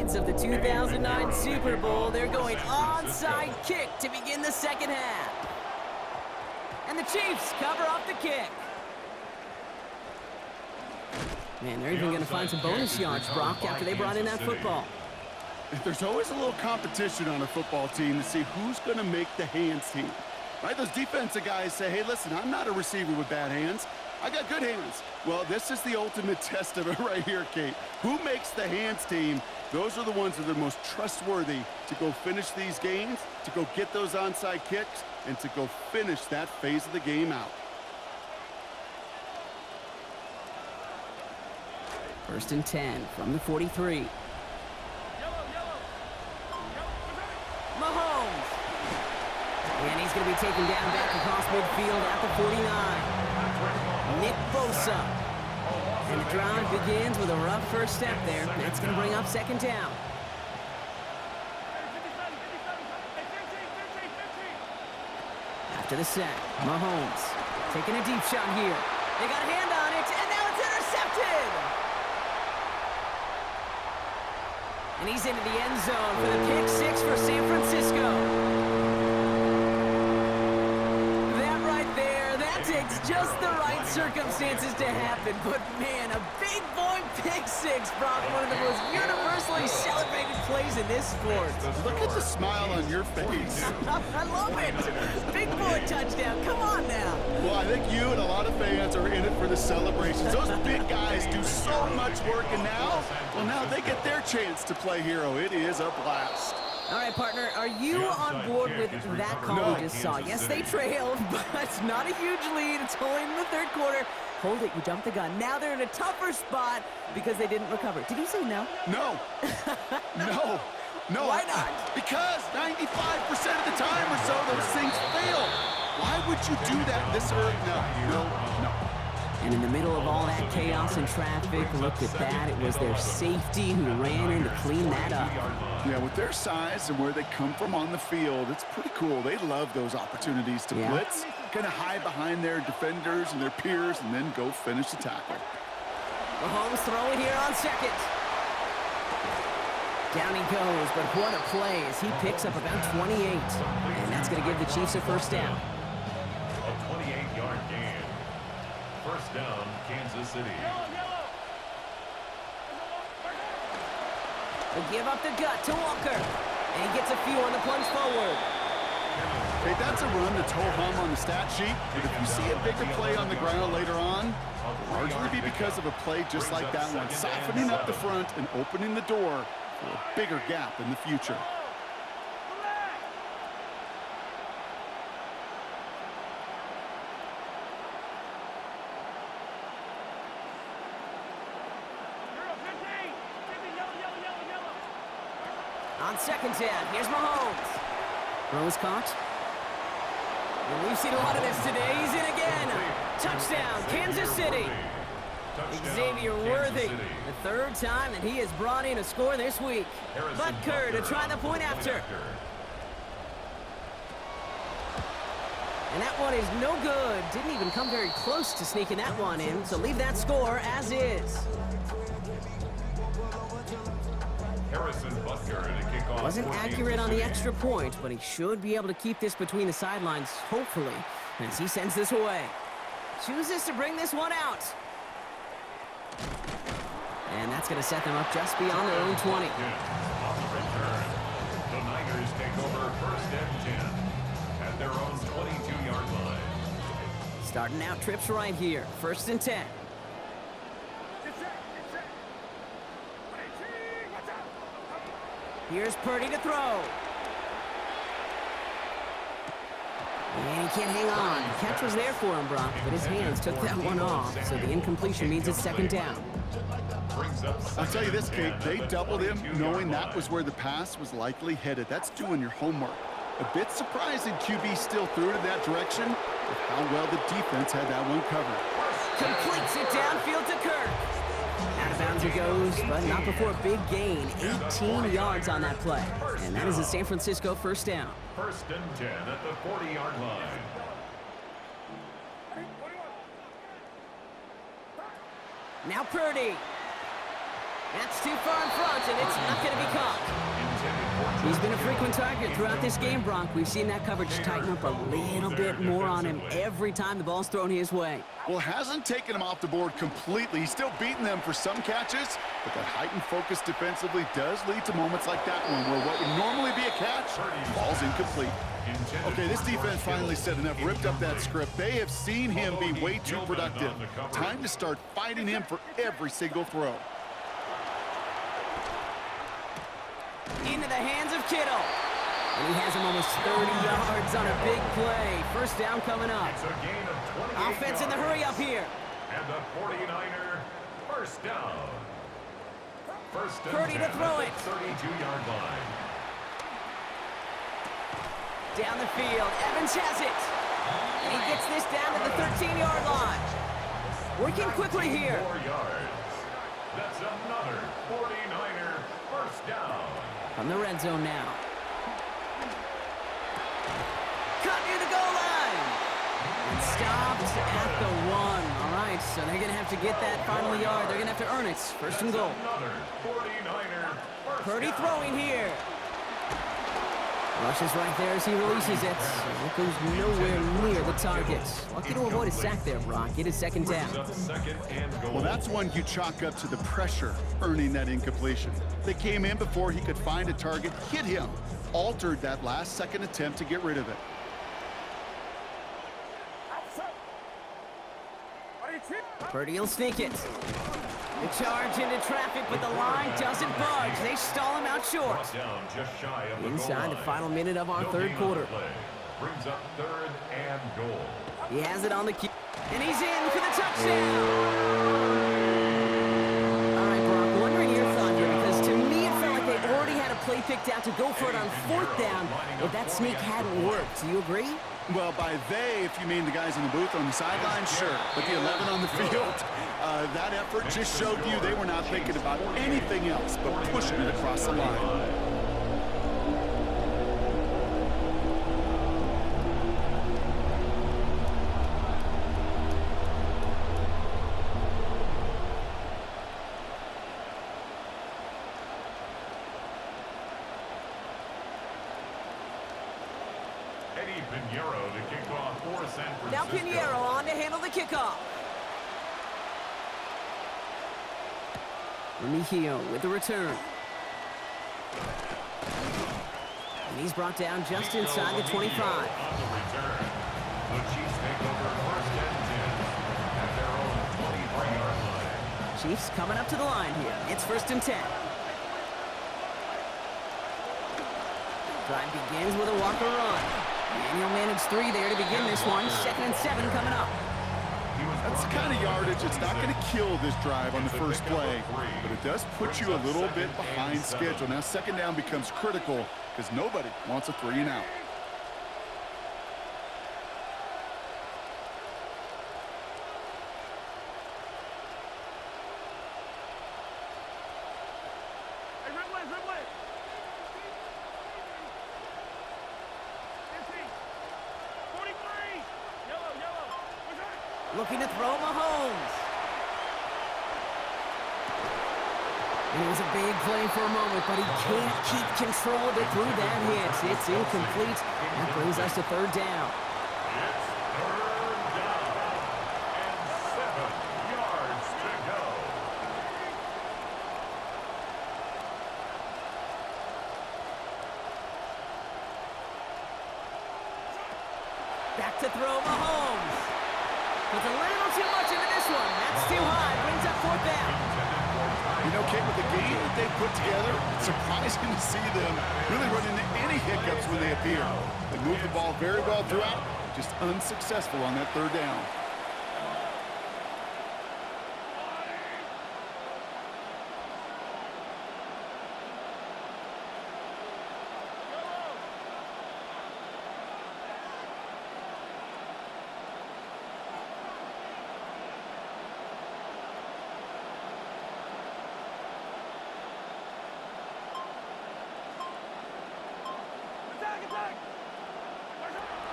highlights of the 2009 Super Bowl. They're going onside kick to begin the second half. And the Chiefs cover off the kick. Man, they're even going to find some bonus yards, Brock, after they brought in that football. There's always a little competition on a football team to see who's going to make the hands team. Right? Those defensive guys say, hey, listen, I'm not a receiver with bad hands. I got good hands. Well, this is the ultimate test of it right here, Kate. Who makes the hands team? Those are the ones that are the most trustworthy to go finish these games, to go get those onside kicks, and to go finish that phase of the game out. First and 10 from the 43. Mahomes. And he's going to be taken down back across midfield at the 49. Nick Bosa. And the drive begins with a rough first step there. That's going to bring up second down. After the sack, Mahomes taking a deep shot here. They got a hand on it, and now it's intercepted! And he's into the end zone for the pick six for San Francisco. That right there, that takes just the right circumstances to happen. But man, a big boy pick six, Brock, one of the most universally celebrated plays in this sport. Look at the smile on your face. I love it. Big boy touchdown. Come on now. Well, I think you and a lot of fans are in it for the celebrations. Those big guys do so much work, and now they get their chance to play hero. It is a blast. All right, partner, are you on board with that call we just saw? Yes, they trailed, but it's not a huge lead. It's only in the third quarter. Hold it, you jumped the gun. Now they're in a tougher spot because they didn't recover. Did you say no? No. No. Why not? Because 95% of the time or so, those things fail. Why would you do that this early? No. And in the middle of all that chaos and traffic, look at that. It was their safety who ran in to clean that up. Yeah, with their size and where they come from on the field, it's pretty cool. They love those opportunities to blitz, kind of hide behind their defenders and their peers, and then go finish the tackle. Mahomes throwing here on second. Down he goes, but what a play as he picks up about 28. And that's going to give the Chiefs a first down. A 28-yard gain. First down, Kansas City. They'll give up the gut to Walker. And he gets a few on the plunge forward. Hey, that's a run that's ho-hum on the stat sheet. But if you see a bigger play on the ground later on, it'll largely be because of a play just like that one, softening up the front and opening the door for a bigger gap in the future. On second down, here's Mahomes. Throws caught. And we've seen a lot of this today. He's in again. Touchdown, Kansas City. Xavier Worthy, the third time that he has brought in a score this week. Butker to try the point after. And that one is no good. Didn't even come very close to sneaking that one in, so leave that score as is. Harrison Butker to kick off. Wasn't accurate on the extra point, but he should be able to keep this between the sidelines, hopefully, as he sends this away. Chooses to bring this one out. And that's going to set them up just beyond their own 20. On the return, the Niners take over first and 10 at their own 22-yard line. Starting out trips right here. First and 10. Here's Purdy to throw. And he can't hang on. The catch was there for him, Brock, but his hands took that one off, so the incompletion means it's second down. I'll tell you this, Kate, they doubled him knowing that was where the pass was likely headed. That's doing your homework. A bit surprising QB still threw it in that direction, but how well the defense had that one covered. Completes it downfield to Kirk. Out of bounds he goes, but not before a big gain. 18 yards on that play. And that is a San Francisco first down. First and 10 at the 40-yard line. Now Purdy. That's too far in front, and it's not going to be caught. He's been a frequent target throughout this game, Brock. We've seen that coverage tighten up a little bit more on him every time the ball's thrown his way. Well, hasn't taken him off the board completely. He's still beating them for some catches, but that heightened focus defensively does lead to moments like that one where what would normally be a catch falls incomplete. Okay, this defense finally said enough, ripped up that script. They have seen him be way too productive. Time to start fighting him for every single throw. Into the hands of Kittle. And he has him almost 30 yards on a big play. First down coming up. It's a gain of 28 Offense in the hurry up here. And the 49er first down. First and Purdy 10 to throw at it. the 32-yard line. Down the field. Evans has it. And he gets this down to the 13-yard line. Working quickly here. 4 yards. That's another 49er first down. From the red zone now. Cut near the goal line. And stopped at the 1. All right, so they're going to have to get that final yard. They're going to have to earn it. First and goal. Another 49er first Purdy down. throwing here. Rushes right there as he releases it. It goes nowhere near the target. Lucky to avoid a sack there, Brock. Get it second down. Brings up second and goal. Well, that's one you chalk up to the pressure earning that incompletion. They came in before he could find a target, hit him, altered that last-second attempt to get rid of it. Purdy will sneak it. The charge into traffic, but the line doesn't budge. They stall him out short. Brought down just shy of the Inside goal the line. final minute of our No third gain on quarter. the play. Brings up third and goal. He has it on the key. And he's in for the touchdown. All right, Brock, wondering your thought here, because to me it felt like they already had a play picked out to go for it on fourth down if that sneak hadn't worked. Do you agree? Well, by they, if you mean the guys in the booth on the sideline, sure. But the 11 on the field, that effort just showed you they were not thinking about anything else but pushing it across the line. Eddie Pinheiro to kick off for San Francisco. Now Pinheiro on to handle the kickoff. Remigio with the return. And he's brought down just inside the 25. On the return. The Chiefs take over first and 10 at their own 23-yard line. Chiefs coming up to the line here. It's first and 10. Drive begins with a Walker run. Daniel managed 3 there to begin this one. Second and 7 coming up. That's the kind of yardage it's not going to kill this drive on the first play, but it does put you a little bit behind schedule. Now second down becomes critical because nobody wants a 3 and out. Looking to throw Mahomes. And it was a big play for a moment, but he can't keep control of it through that hit. It's incomplete. That brings us to third down. It's third down and 7 yards to go. Back to throw Mahomes. Puts a little too much into this one. That's too high. Brings up fourth down. You know, Kate, with the game that they've put together, it's surprising to see them really run into any hiccups when they appear. They move the ball very well throughout, just unsuccessful on that third down.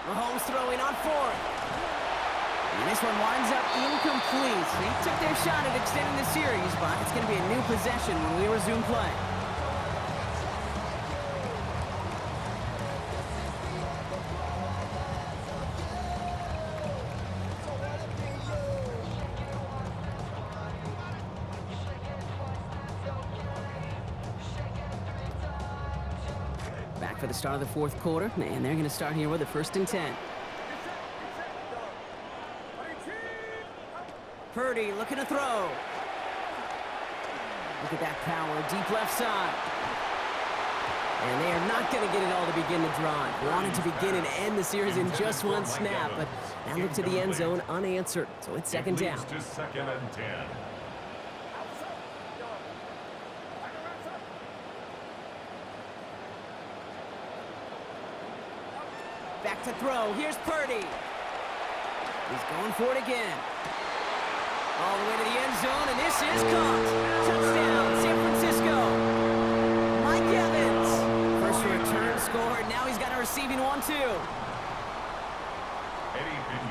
Mahomes throwing on fourth. And this one winds up incomplete. They took their shot at extending the series, but it's going to be a new possession when we resume play. Back for the start of the fourth quarter, and they're going to start here with a 1st and 10. Purdy looking to throw. Look at that power, deep left side. And they are not going to get it all to begin the drive. Wanted to begin and end the series in just one snap, but that look to the end zone unanswered. So it's 2nd down. To 2nd and 10. Back to throw. Here's Purdy. He's going for it again. All the way to the end zone, and this is caught. Touchdown, San Francisco. Mike Evans. First return scored. Now he's got a receiving one, too.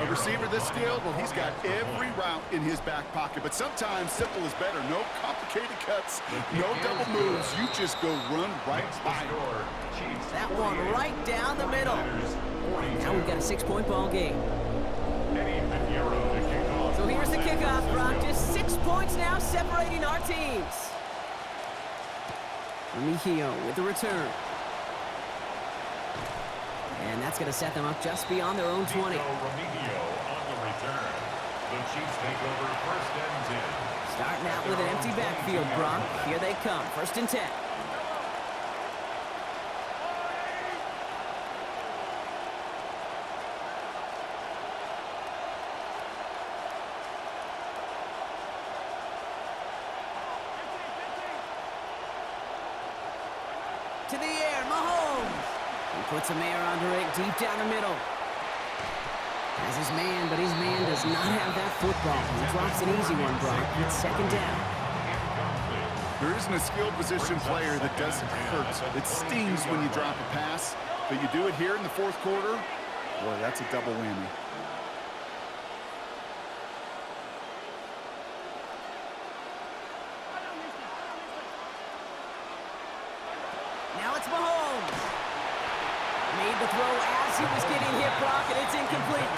A receiver this skilled, well, he's got every route in his back pocket. But sometimes simple is better. No complicated cuts, no double moves. You just go run right by him. That one right down the middle. Now we've got a 6-point ball game. So here's the kickoff, Brock. Just 6 points now separating our teams. Remigio with the return. And that's going to set them up just beyond their own 20. Remigio on the return. The Chiefs take over 1st and 10. Starting out with an empty backfield, Brock. Here they come, 1st and 10. To the air, Mahomes. He puts a man under it deep down the middle. Has his man, but his man does not have that football. He drops an easy one, Brock. It's 2nd down. There isn't a skilled position player that doesn't hurt. It stings when you drop a pass, but you do it here in the 4th quarter. Boy, that's a double whammy. Now it's Mahomes. Made the throw as he was getting hit, Brock, and it's incomplete.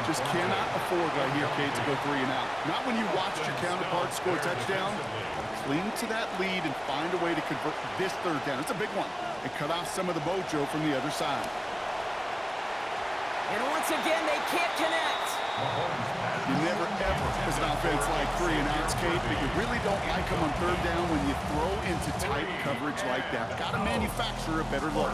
Just cannot afford right here, Kate, to go 3 and out. Not when you watched your counterpart score a touchdown. Cling to that lead and find a way to convert this 3rd down. It's a big one. And cut off some of the mojo from the other side. And once again, they can't connect. You never, ever, as an offense, like 3 and outs, Kate, but you really don't like them on 3rd down when you throw into tight coverage like that. Got to manufacture a better look.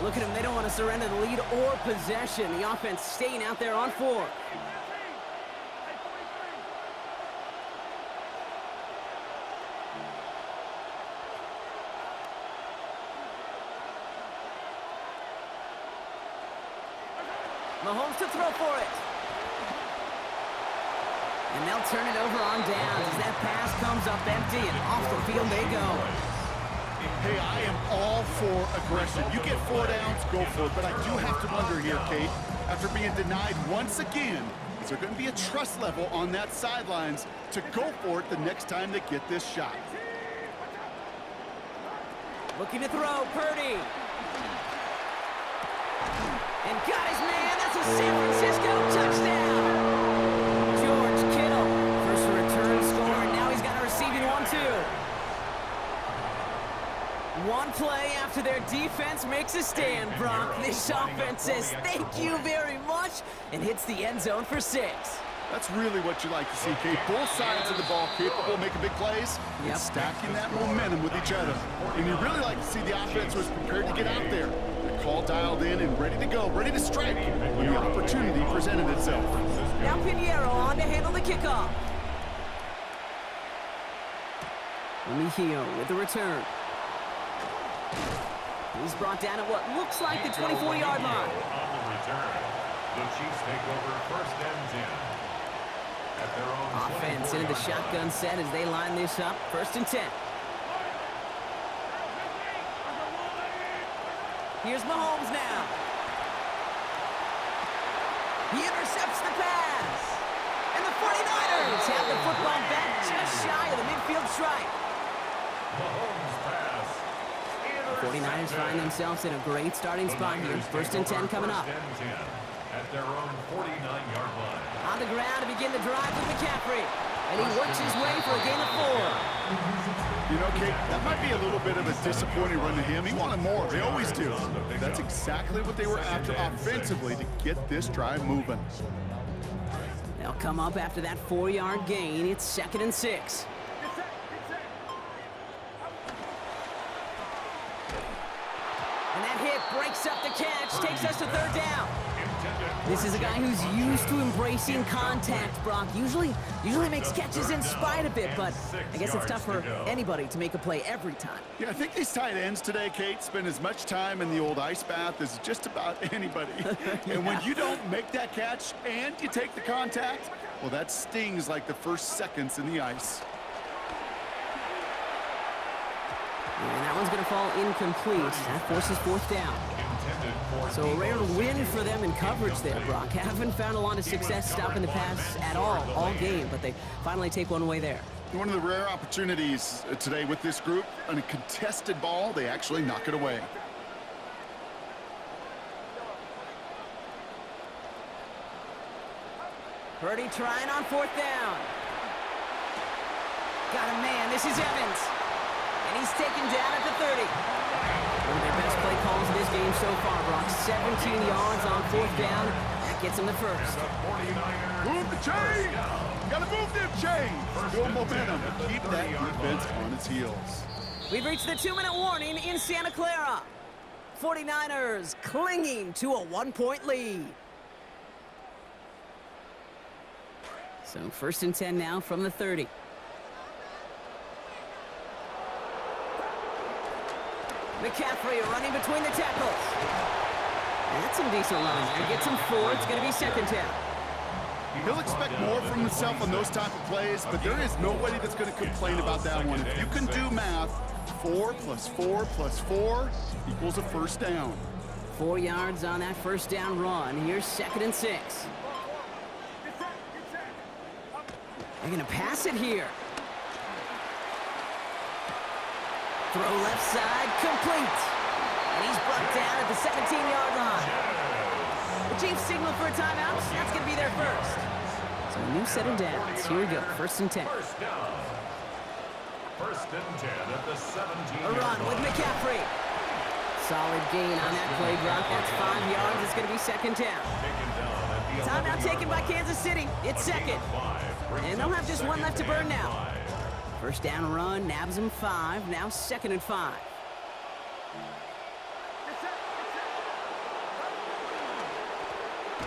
Look at them. They don't want to surrender the lead or possession. The offense staying out there on 4. Mahomes to throw for it. And they'll turn it over on downs as that pass comes up empty, and off the field they go. Hey, I am all for aggression. You get 4 downs, go for it. But I do have to wonder here, Kate, after being denied once again, is there going to be a trust level on that sidelines to go for it the next time they get this shot? Looking to throw, Purdy. And got his man. That's a San Francisco touchdown. George Kittle, first return score, and now he's got a receiving one, too. One play after their defense makes a stand, Brock. This offense says thank you very much and hits the end zone for 6. That's really what you like to see, Kate. Both sides of the ball capable of making big plays and stacking that momentum with each other. And you really like to see the offense was prepared to get out there. The call dialed in and ready to go, ready to strike when the opportunity presented itself. Now Pinheiro on to handle the kickoff. Remigio with the return. He's brought down at what looks like the 24-yard line. On the return, the Chiefs take over 1st and 10. At their own Offense into the shotgun set as they line this up. 1st and 10. Here's Mahomes now. He intercepts the pass. And the 49ers have the football back just shy of the midfield stripe. Mahomes pass. The 49ers find themselves in a great starting spot here. First and 10 coming up. First and 10 at their own 49-yard line. On the ground to begin the drive with McCaffrey. And he works his way for a gain of 4. You know, Kate, that might be a little bit of a disappointing run to him. He wanted more. They always do. That's exactly what they were after offensively to get this drive moving. They'll come up after that 4-yard gain. It's 2nd and 6. And that hit breaks up the catch, takes us to 3rd down. This is a guy who's used to embracing contact, Brock. Usually makes catches in spite of it, but I guess it's tough for anybody to make a play every time. Yeah, I think these tight ends today, Kate, spend as much time in the old ice bath as just about anybody. Yeah. And when you don't make that catch and you take the contact, well, that stings like the first seconds in the ice. And that one's going to fall incomplete. That forces 4th down. So a rare win for them in coverage there, Brock. Haven't found a lot of success stopping the pass at all game, but they finally take one away there. One of the rare opportunities today with this group, on a contested ball, they actually knock it away. Purdy trying on 4th down. Got a man. This is Evans. And he's taken down at the 30. One of their best play calls in this game so far, Brock. 17 yards on 4th down. That gets him the first. Move the chain! Gotta move them chains! Build momentum. Keep that defense on its heels. We've reached the 2-minute warning in Santa Clara. 49ers clinging to a 1-point lead. So 1st and 10 now from the 30. McCaffrey running between the tackles. That's some decent line there. Gets him 4. It's going to be 2nd down. He'll expect more from himself on those type of plays, but there is nobody that's going to complain about that one. If you can do math, 4 plus 4 plus 4 equals a 1st down. 4 yards on that 1st down run. Here's 2nd and 6. They're going to pass it here. Throw left side, complete. And he's brought down at the 17-yard line. The Chiefs signal for a timeout. That's going to be their first. So a new set of downs. Here we go, 1st and 10. First down. 1st and 10 at the 17-yard A run with McCaffrey. Solid gain on that play drop. That's 5 yards. It's going to be 2nd down. Timeout taken by Kansas City. It's 2nd. And they'll have just one left to burn now. 1st down run, nabs him 5. Now 2nd and 5.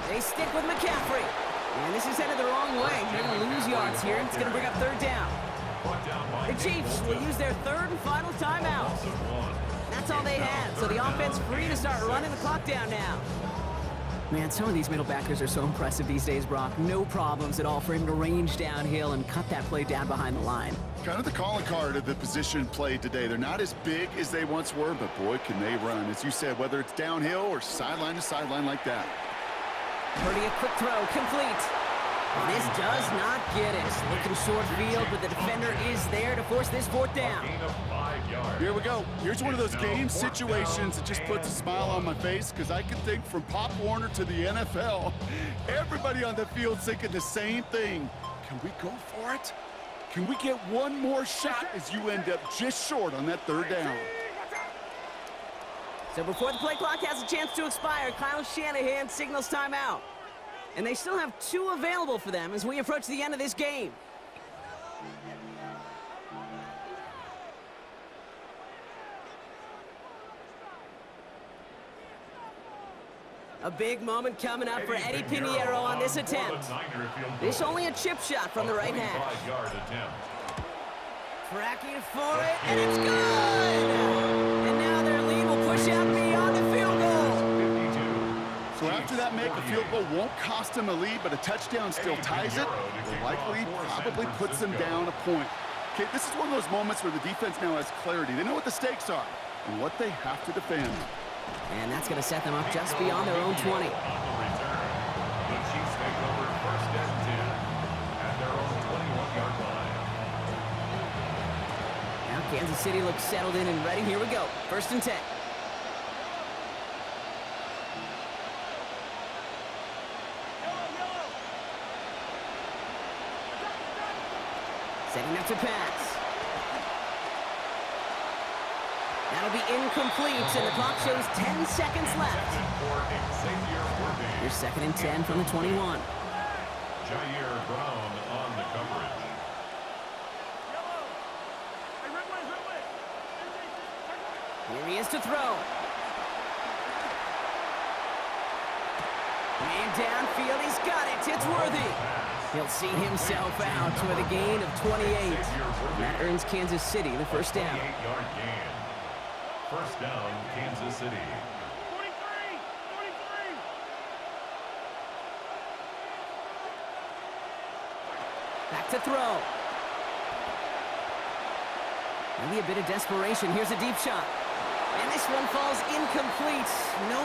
They stick with McCaffrey. And this is headed the wrong way. They're going to lose yards here. It's going to bring up 3rd down. The Chiefs will use their 3rd and final timeout. That's all they had. So the offense free to start running the clock down now. Man, some of these middle backers are so impressive these days, Brock. No problems at all for him to range downhill and cut that play down behind the line. Kind of the calling card of the position played today. They're not as big as they once were, but boy, can they run. As you said, whether it's downhill or sideline to sideline like that. Purdy, a quick throw, complete. This does not get it. Looking short field, but the defender is there to force this 4th down. Here we go. Here's one of those game situations that just puts a smile on my face, because I can think from Pop Warner to the NFL, everybody on the field thinking the same thing. Can we go for it? Can we get one more shot as you end up just short on that 3rd down? So before the play clock has a chance to expire, Kyle Shanahan signals timeout. And they still have 2 available for them as we approach the end of this game. A big moment coming up for Eddie Pinheiro on this attempt. This only a chip shot from the right hash. Tracking for it, and it's good! And now their lead will push out beyond the field goal. So after that make, a field goal won't cost them a lead, but a touchdown still ties it. Will likely probably puts them down a point. Okay, this is one of those moments where the defense now has clarity. They know what the stakes are and what they have to defend. And that's going to set them up just beyond their own 20. On the return, the Chiefs take over first and 10 at their own 21-yard line. Now Kansas City looks settled in and ready. Here we go. First and 10. Setting up to pass. That'll be incomplete, and the clock shows 10 seconds left. For Xavier Worthy. Here's second and 10 from the 21. Jair Brown on the coverage. Here he is to throw. Man downfield, he's got it. It's Worthy. He'll see himself out with a gain of 28. And that earns Kansas City the first down. 28-yard gain. First down, Kansas City. Back to throw. Maybe a bit of desperation. Here's a deep shot. And this one falls incomplete. No